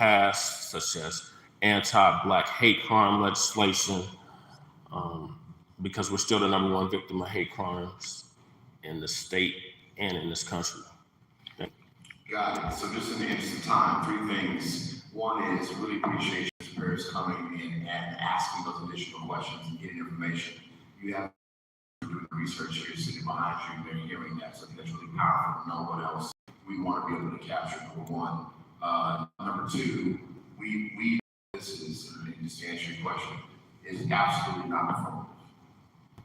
passed, such as anti-Black hate crime legislation, because we're still the number one victim of hate crimes in the state and in this country. Got it. So just in the interest of time, three things. One is really appreciate Mr. Parris coming in and asking those additional questions and getting information. You have doing research here sitting behind you, they're hearing that, so that's really powerful to know what else we want to be able to capture, number one. Number two, we this is, and just to answer your question, is absolutely not informative.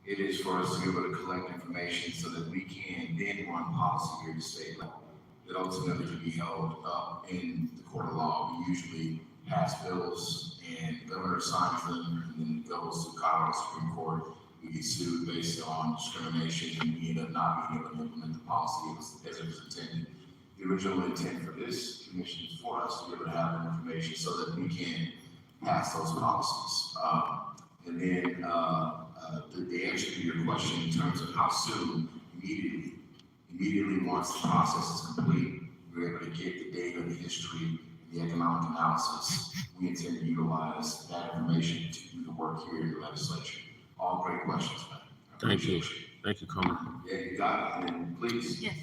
It is for us to be able to collect information so that we can then run policy here at the state level that ultimately can be held up in the court of law. We usually pass bills and the governor signs them and then it goes to Colorado Supreme Court. We get sued based on discrimination and we end up not being able to implement the policy as it was intended. The original intent for this commission is for us to be able to have information so that we can pass those policies. And then the answer to your question in terms of how soon, immediately once the process is complete, we're able to get the data, the history, the economic analysis. We intend to utilize that information to do the work here in the legislature. All great questions, man. Thank you. Thank you, Coleman. Yeah, you got it. And please. Yes,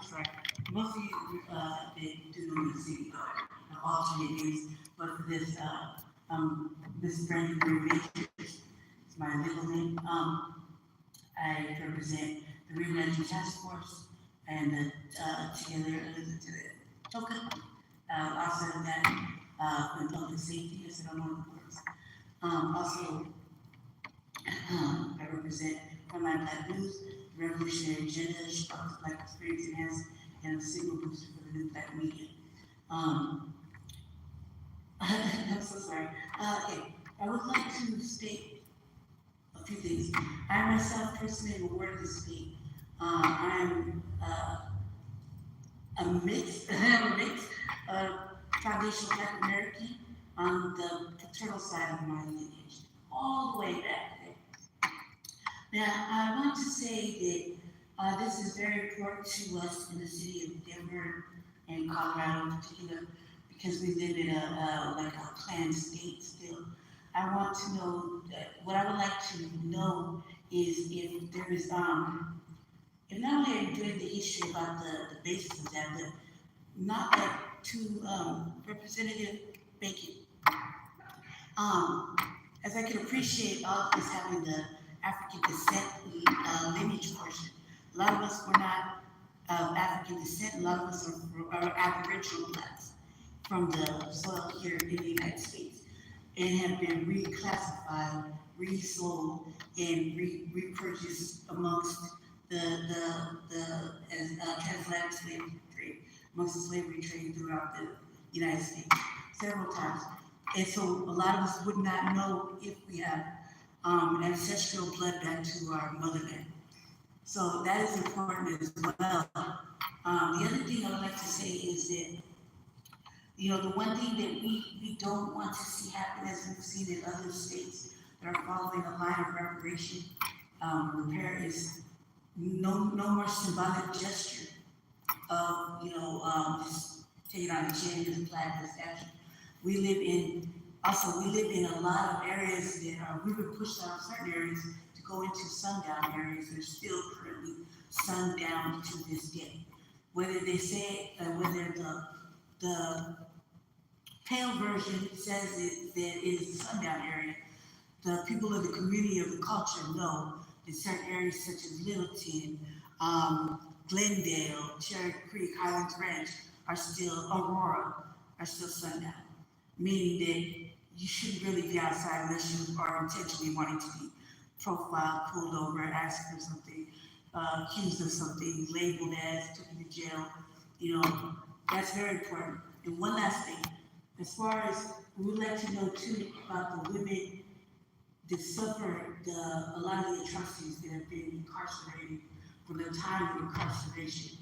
sorry. Most of you have been doing the city alternate days, but for this, Ms. Brandon Matrix, it's my legal name. I represent the Residential Task Force and the together to the token. Outside of that, for public safety, as I don't know the words. Also, I represent Frontline Black News, the Revolutionary Agenda, Chicago's Black Experience Enhanced, and the Signal Booster for the New Black Media. I'm so sorry. Okay, I would like to state a few things. I myself personally am a word of the state. I'm a mixed foundational Black American on the paternal side of my lineage, all the way back there. Now, I want to say that this is very important to us in the city of Denver and Colorado in particular, because we live in a planned state still. I want to know that what I would like to know is if there is, if not only are you doing the history about the basis of that, but not that to Representative Bacon. As I can appreciate all of us having the African descent lineage portion, a lot of us were not African descent, a lot of us are Aboriginal Blacks from the soil here in the United States and have been reclassified, resold, and repurchased amongst the transatlantic slavery trade, amongst the slavery trade throughout the United States several times. And so a lot of us would not know if we have ancestral blood back to our motherland. So that is important as well. The other thing I would like to say is that, you know, the one thing that we don't want to see happen, as we've seen in other states that are following a line of reparation, repair, is no more symbolic gesture of, just taking out a chain and a flag, the statue. We live in a lot of areas that are, we've been pushed out of certain areas to go into sundown areas that are still currently sundown to this day. Whether they say, whether the pale version says that it is the sundown area, the people of the community of the culture know that certain areas such as Littleton, Glendale, Cherry Creek, Highlands Ranch are still, Aurora, are still sundown. Meaning that you shouldn't really be outside unless you are intentionally wanting to be profiled, pulled over, asked for something, accused of something, labeled as, taken to jail. You know, that's very important. And one last thing, as far as we would like to know too about the women that suffer a lot of the atrocities that have been incarcerated from the time of incarceration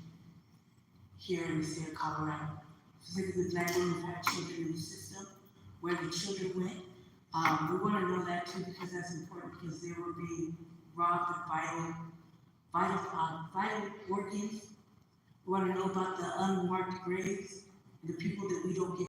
here in the state of Colorado. Specifically, Black women who have children in the system, where the children went. We want to know that too because that's important, because they were being robbed of vital organs. We want to know about the unmarked graves, the people that we don't get